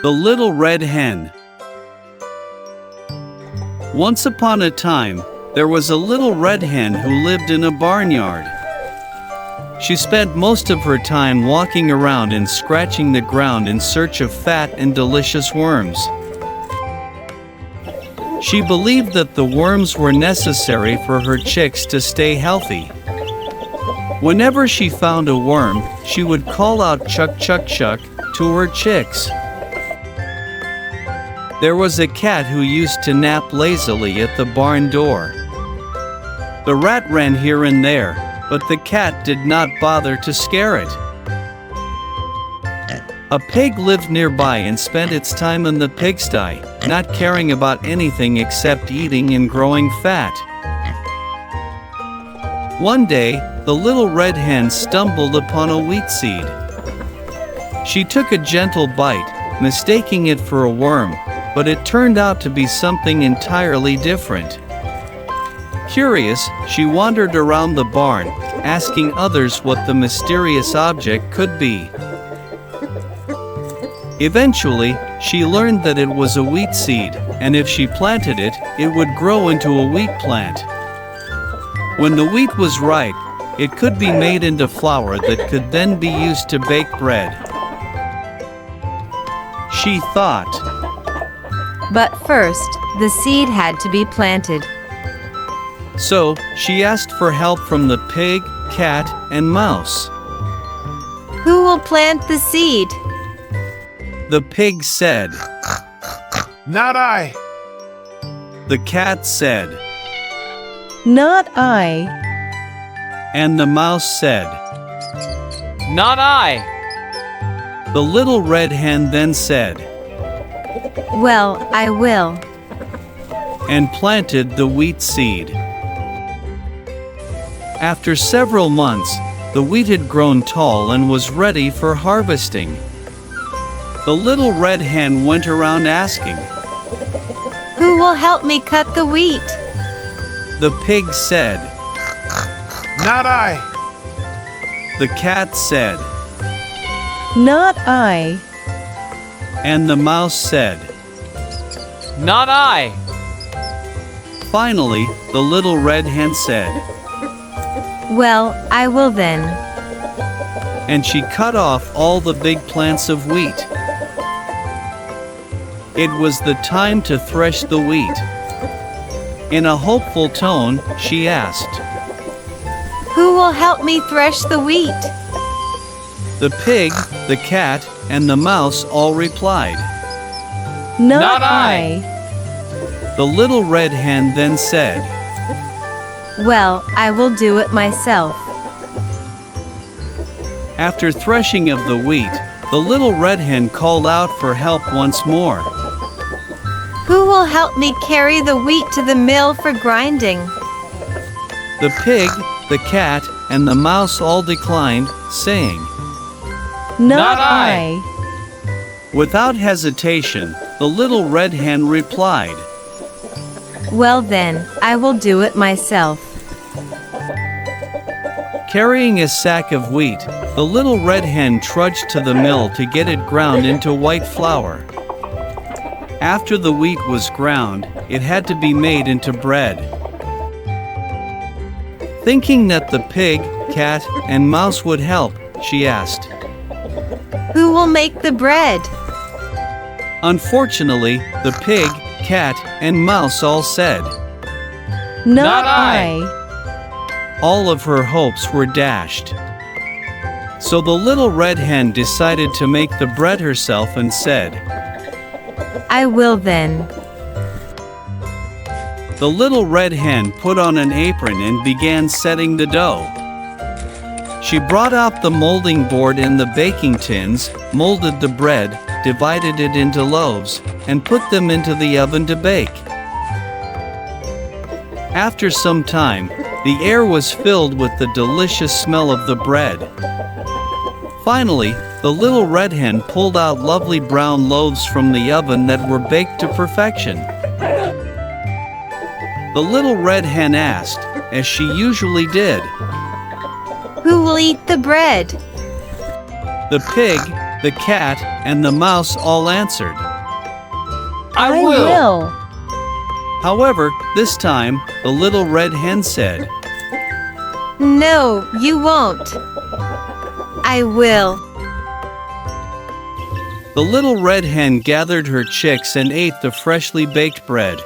The Little Red Hen. Once upon a time, there was a little red hen who lived in a barnyard. She spent most of her time walking around and scratching the ground in search of fat and delicious worms. She believed that the worms were necessary for her chicks to stay healthy. Whenever she found a worm, she would call out "Chuck, chuck, chuck" to her chicks. There was a cat who used to nap lazily at the barn door. The rat ran here and there, but the cat did not bother to scare it. A pig lived nearby and spent its time in the pigsty, not caring about anything except eating and growing fat. One day, the little red hen stumbled upon a wheat seed. She took a gentle bite, mistaking it for a worm, but it turned out to be something entirely different. Curious, she wandered around the barn, asking others what the mysterious object could be. Eventually, she learned that it was a wheat seed, and if she planted it, it would grow into a wheat plant. When the wheat was ripe, it could be made into flour that could then be used to bake bread. She thought. But first, the seed had to be planted. So, she asked for help from the pig, cat, and mouse. Who will plant the seed? The pig said. Not I. The cat said. Not I. And the mouse said. Not I. The little red hen then said. Well, I will. And planted the wheat seed. After several months, the wheat had grown tall and was ready for harvesting. The little red hen went around asking, Who will help me cut the wheat? The pig said. Not I. The cat said. Not I. And the mouse said. Not I. Finally, the little red hen said. Well, I will then. And she cut off all the big plants of wheat. It was the time to thresh the wheat. In a hopeful tone, she asked, Who will help me thresh the wheat? The pig, the cat, and the mouse all replied. Not I. The little red hen then said, Well, I will do it myself. After threshing of the wheat, the little red hen called out for help once more. Who will help me carry the wheat to the mill for grinding? The pig, the cat, and the mouse all declined, saying, Not I. Without hesitation, the little red hen replied, Well then, I will do it myself. Carrying a sack of wheat, the little red hen trudged to the mill to get it ground into white flour. After the wheat was ground, it had to be made into bread. Thinking that the pig, cat, and mouse would help, she asked. Who will make the bread? Unfortunately, the pig, cat, and mouse all said. Not I. All of her hopes were dashed. So the little red hen decided to make the bread herself and said, I will then. The little red hen put on an apron and began setting the dough. She brought out the molding board and the baking tins, molded the bread, divided it into loaves, and put them into the oven to bake. After some time, the air was filled with the delicious smell of the bread. Finally, the little red hen pulled out lovely brown loaves from the oven that were baked to perfection. The little red hen asked, as she usually did, Who will eat the bread? The pig, The cat and the mouse all answered. I will. However, this time, the little red hen said, No, you won't. I will. The little red hen gathered her chicks and ate the freshly baked bread.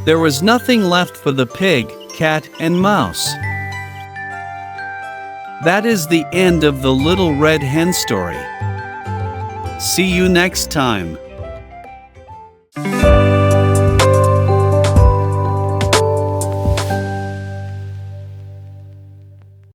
There was nothing left for the pig, cat, and mouse. That is the end of the Little Red Hen story. See you next time.